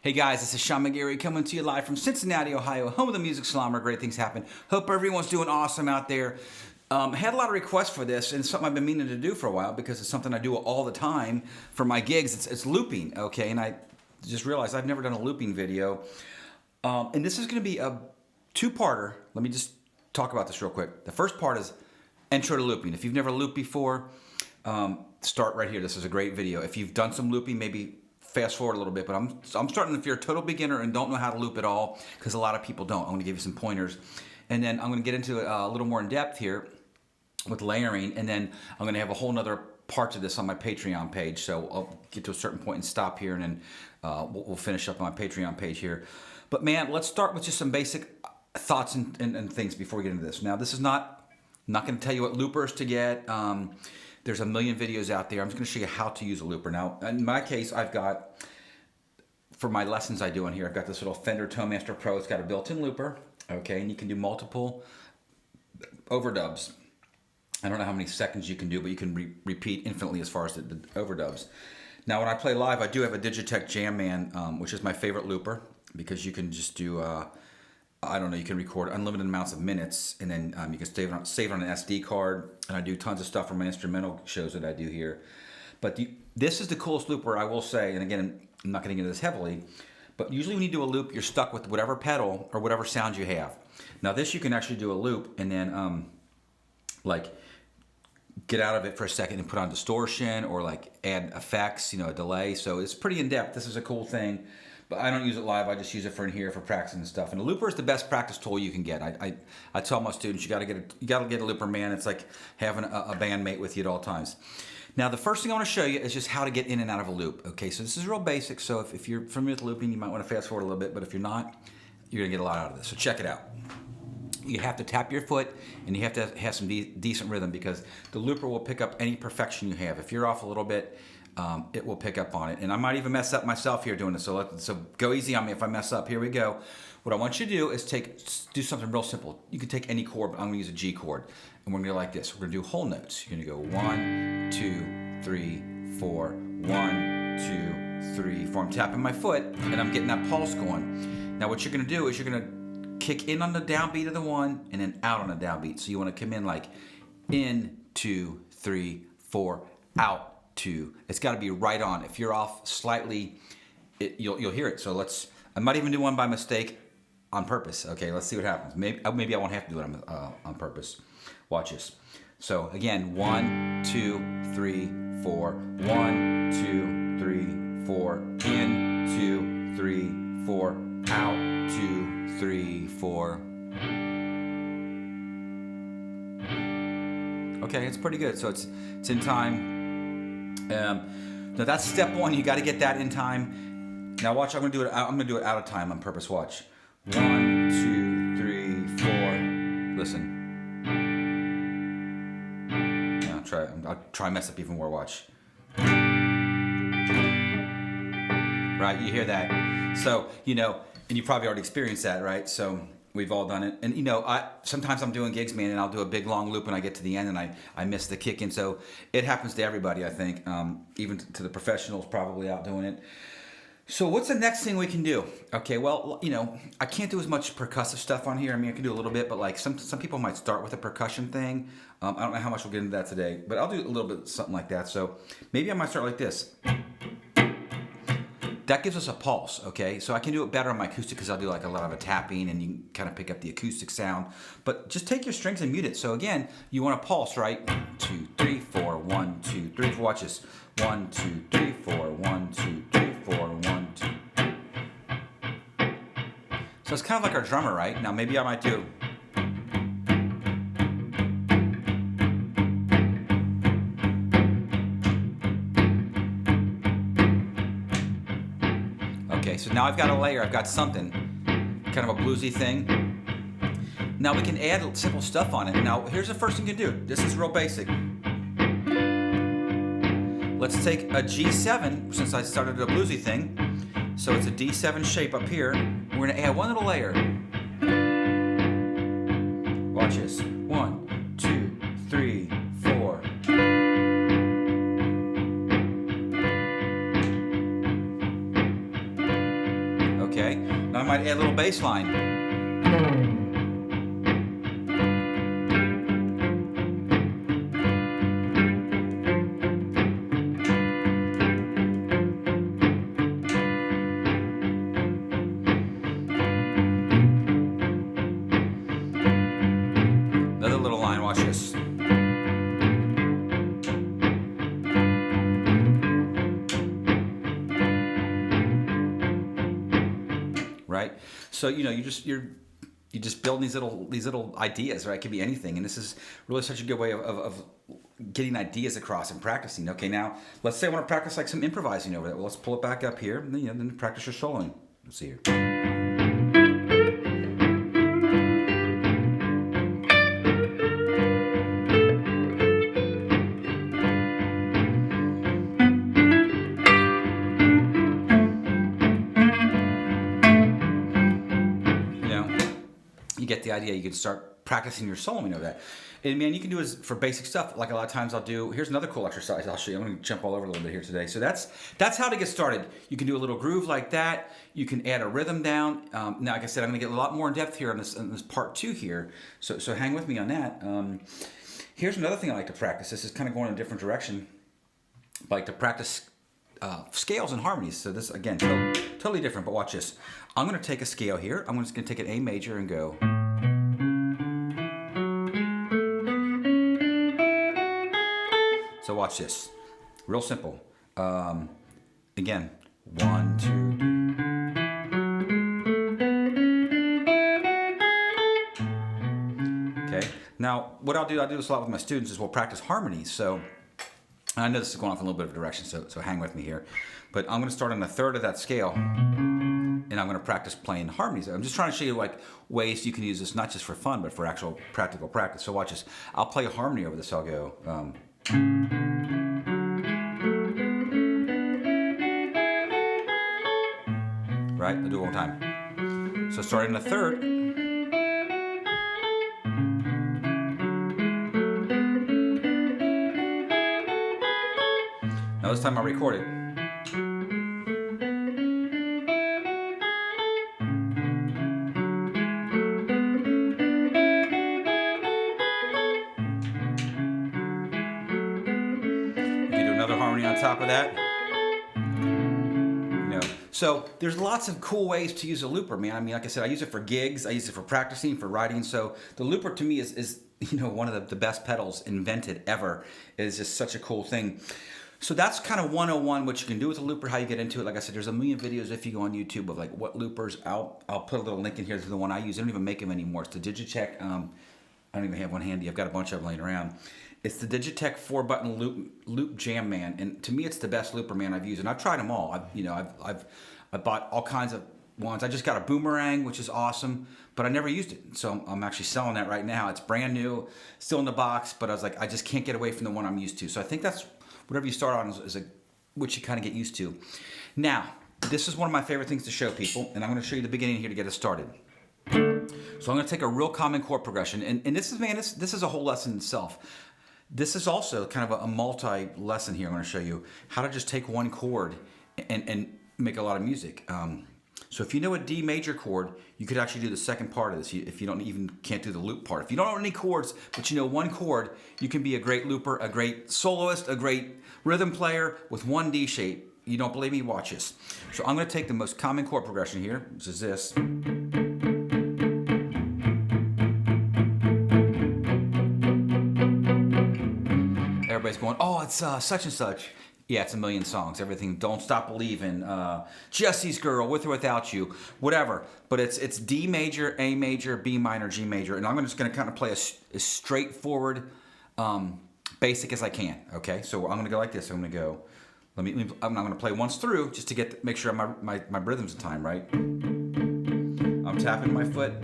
Hey guys, this is Sean McGarry coming to you live from Cincinnati, Ohio, home of the music salon where great things happen. Hope everyone's doing awesome out there. Had a lot of requests for this, and it's something I've been meaning to do for a while because it's something I do all the time for my gigs. It's looping, okay? And I just realized I've never done a looping video. And this is going to be a two-parter. Let me just talk about this real quick. The first part is intro to looping. If you've never looped before, start right here. This is a great video. If you've done some looping, maybe fast forward a little bit, but I'm starting if you're a total beginner and don't know how to loop at all, because a lot of people don't. I'm going to give you some pointers, and then I'm going to get into a little more in depth here with layering, and then I'm going to have a whole nother part to this on my Patreon page. So I'll get to a certain point and stop here, and then we'll finish up on my Patreon page here. But man, let's start with just some basic thoughts and things before we get into this. Now, this is not going to tell you what loopers to get. There's a million videos out there. I'm just going to show you how to use a looper. Now, in my case, I've got, for my lessons I do in here, I've got this little Fender ToneMaster Pro. It's got a built-in looper, okay, and you can do multiple overdubs. I don't know how many seconds you can do, but you can repeat infinitely as far as the overdubs. Now, when I play live, I do have a Digitech Jam Man, which is my favorite looper, because you can just do, I don't know, you can record unlimited amounts of minutes, and then you can save it on an SD card, and I do tons of stuff for my instrumental shows that I do here. But this is the coolest looper, I will say, and again, I'm not getting into this heavily, but usually when you do a loop, you're stuck with whatever pedal or whatever sound you have. Now this, you can actually do a loop and then like get out of it for a second and put on distortion or like add effects, you know, a delay. So it's pretty in-depth. This is a cool thing. But I don't use it live. I just use it for in here for practicing and stuff. And a looper is the best practice tool you can get. I tell my students you got to get a looper, man. It's like having a bandmate with you at all times. Now the first thing I want to show you is just how to get in and out of a loop. Okay, so this is real basic. So if you're familiar with looping, you might want to fast forward a little bit. But if you're not, you're gonna get a lot out of this. So check it out. You have to tap your foot, and you have to have some decent rhythm, because the looper will pick up any perfection you have. If you're off a little bit, it will pick up on it. And I might even mess up myself here doing this, so go easy on me if I mess up. Here we go. What I want you to do is do something real simple. You can take any chord, but I'm gonna use a G chord. And we're gonna go like this. We're gonna do whole notes. You're gonna go 1, 2, 3, 4, 1, 2, 3, 4. I'm tapping my foot, and I'm getting that pulse going. Now what you're gonna do is you're gonna kick in on the downbeat of the 1, and then out on the downbeat. So you wanna come in like in, 2, 3, 4, out, 2. It's got to be right on. If you're off slightly, you'll hear it. So I might even do one by mistake on purpose. Okay, let's see what happens. Maybe I won't have to do it on purpose. Watch this. So again, 1, 2, 3, 4. 1, 2, 3, 4. In, 2, 3, 4. Out, 2, 3, 4. Okay, it's pretty good. So it's in time. Now that's step 1. You got to get that in time. Now watch. I'm gonna do it out of time on purpose. Watch. 1, 2, 3, 4. Listen. I'll try and mess up even more. Watch. Right. You hear that? So and you probably already experienced that, right? So we've all done it. And sometimes I'm doing gigs, man, and I'll do a big long loop and I get to the end and I miss the kick in. So it happens to everybody, I think, even to the professionals probably out doing it. So what's the next thing we can do? Okay, well, I can't do as much percussive stuff on here. I mean, I can do a little bit, but like some people might start with a percussion thing. I don't know how much we'll get into that today, but I'll do a little bit something like that. So maybe I might start like this. That gives us a pulse, okay? So I can do it better on my acoustic because I'll do like a lot of a tapping and you can kind of pick up the acoustic sound. But just take your strings and mute it. So again, you want a pulse, right? 1, 2, 3, 4, 1, 2, 3, 4. Watch this. 1, 2, 3, 4, 1, 2, 3, 4, 1, 2. So it's kind of like our drummer, right? Now maybe I might do. Okay, so now I've got a layer, I've got something, kind of a bluesy thing. Now we can add simple stuff on it. Now here's the first thing you can do. This is real basic. Let's take a G7, since I started a bluesy thing. So it's a D7 shape up here. We're gonna add one little layer. Watch this. 1, 2, 3, 4. Okay, now I might add a little bass line. Another little line, watch this. Right? So you're just building these little ideas, right? It could be anything, and this is really such a good way of getting ideas across and practicing. Okay, now let's say I want to practice like some improvising over that. Well, let's pull it back up here, and then practice your soloing. Let's see here. You get the idea. You can start practicing your soloing of that. And man, you can do it for basic stuff. Like a lot of times I'll do, here's another cool exercise I'll show you. I'm going to jump all over a little bit here today. So that's how to get started. You can do a little groove like that. You can add a rhythm down. Now, like I said, I'm going to get a lot more in depth here on this part 2 here. So hang with me on that. Here's another thing I like to practice. This is kind of going in a different direction. I like to practice scales and harmonies. So this, again, totally different, but watch this. I'm going to take a scale here. I'm just going to take an A major and go. So watch this. Real simple. Again, 1, 2. Okay. Now, what I do this a lot with my students, is we'll practice harmonies. So I know this is going off in a little bit of a direction, so hang with me here. But I'm going to start on a third of that scale, and I'm going to practice playing harmonies. I'm just trying to show you like ways you can use this, not just for fun, but for actual practical practice. So watch this. I'll play a harmony over this. I'll go. Right? I'll do it one time. So starting in a third. Now this time I'll record it. You do another harmony on top of that. So there's lots of cool ways to use a looper, man. I mean, like I said, I use it for gigs, I use it for practicing, for writing. So the looper to me is one of the best pedals invented ever. It is just such a cool thing. So that's kind of 101 what you can do with a looper, how you get into it. Like I said, there's a million videos if you go on YouTube of like what loopers. I'll put a little link in here to the one I use. I don't even make them anymore. It's the Digitech. I don't even have one handy. I've got a bunch of them laying around. It's the Digitech 4-button loop jam man, and to me, it's the best looper man I've used. And I've tried them all. I've bought all kinds of ones. I just got a Boomerang, which is awesome, but I never used it. So I'm actually selling that right now. It's brand new, still in the box, but I was like, I just can't get away from the one I'm used to. So I think that's whatever you start on is what you kind of get used to. Now, this is one of my favorite things to show people, and I'm going to show you the beginning here to get us started. So I'm going to take a real common chord progression, and this is a whole lesson in itself. This is also kind of a multi-lesson here. I'm going to show you how to just take one chord and make a lot of music. So if you know a D major chord, you could actually do the second part of this. If you can't do the loop part. If you don't know any chords, but you know one chord, you can be a great looper, a great soloist, a great rhythm player with one D shape. You don't believe me? Watch this. So I'm going to take the most common chord progression here, which is this. Everybody's going, oh, it's such and such. Yeah, it's a million songs. Everything, Don't Stop Believing, Jesse's Girl, With or Without You, whatever. But it's D major, A major, B minor, G major. And I'm just going to kind of play as straightforward, basic as I can. Okay, so I'm going to go like this. I'm going to go, I'm going to play once through just to make sure my rhythm's in time, right? I'm tapping my foot.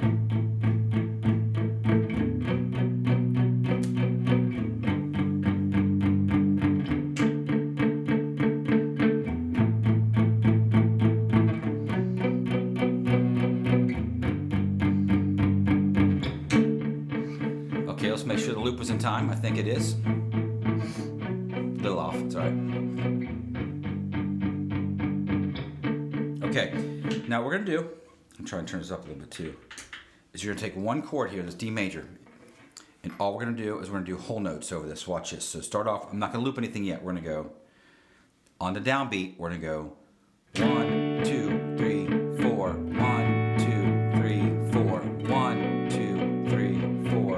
Let's make sure the loop was in time. I think it is. A little off, it's all right. Okay, Now what we're gonna do, I'm trying to turn this up a little bit too, is you're gonna take one chord here, this D major, and all we're gonna do is we're gonna do whole notes over this. Watch this. So start off, I'm not gonna loop anything yet. We're gonna go on the downbeat, we're gonna go 1, 2, 3, 4, 1, 2, 3, 4, 1, 2, 3, 4.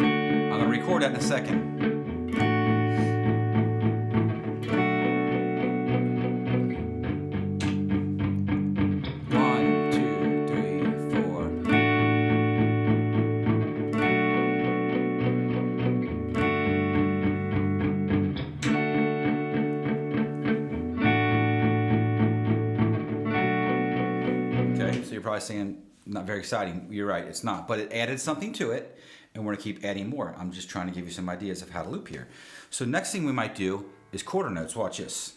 I'm gonna record that in a second. So you're probably saying, not very exciting. You're right, it's not. But it added something to it, and we're going to keep adding more. I'm just trying to give you some ideas of how to loop here. So next thing we might do is quarter notes. Watch this.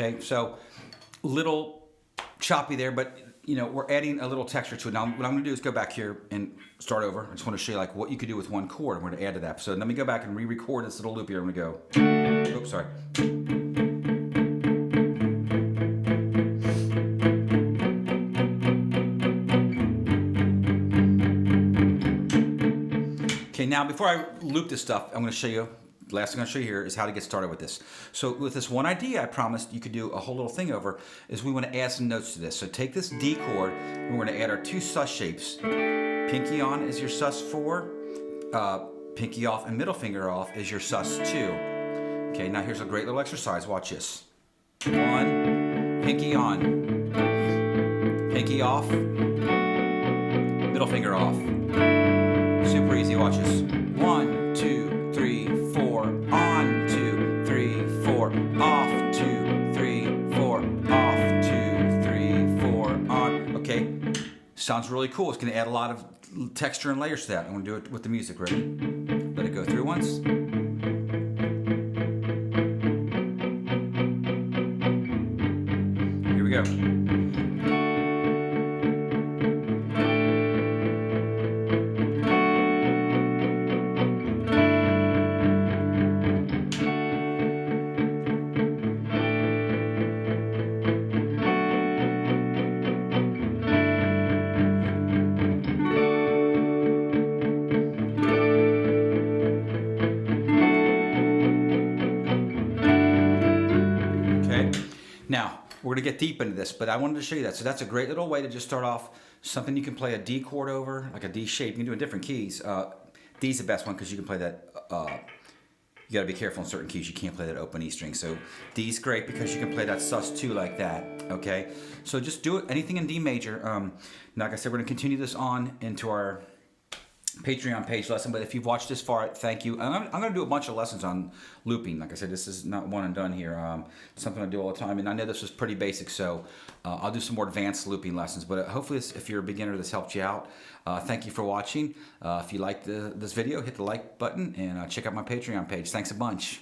Okay, so little choppy there, but you know, we're adding a little texture to it. Now, what I'm gonna do is go back here and start over. I just wanna show you like what you could do with one chord. I'm gonna add to that. So let me go back and re-record this little loop here. I'm gonna go, oops, sorry. Okay, now before I loop this stuff, I'm gonna show you, last thing I'm going to show you here is how to get started with this. So with this one idea I promised you could do a whole little thing over is we want to add some notes to this. So take this D chord and we're going to add our two sus shapes. Pinky on is your sus4, pinky off and middle finger off is your sus2. Okay, now here's a great little exercise. Watch this. 1, pinky on, pinky off, middle finger off. Super easy, watch this. 1, 2, 3, 4, on, 2, 3, 4, off, 2, 3, 4, off, 2, 3, 4, on. Okay, sounds really cool. It's gonna add a lot of texture and layers to that. I'm gonna do it with the music. Ready? Let it go through once. Here we go. Now, we're going to get deep into this, but I wanted to show you that. So that's a great little way to just start off something you can play a D chord over, like a D shape. You can do it in different keys. D's the best one because you can play that. You got to be careful in certain keys. You can't play that open E string. So D's great because you can play that sus2 like that. Okay, so just do it. Anything in D major. Like I said, we're going to continue this on into our Patreon page lesson, but if you've watched this far, thank you. I'm going to do a bunch of lessons on looping. Like I said, this is not one and done here. Something I do all the time, and I know this was pretty basic, so I'll do some more advanced looping lessons. But hopefully, if you're a beginner, this helped you out. Thank you for watching. If you liked this video, hit the like button and check out my Patreon page. Thanks a bunch.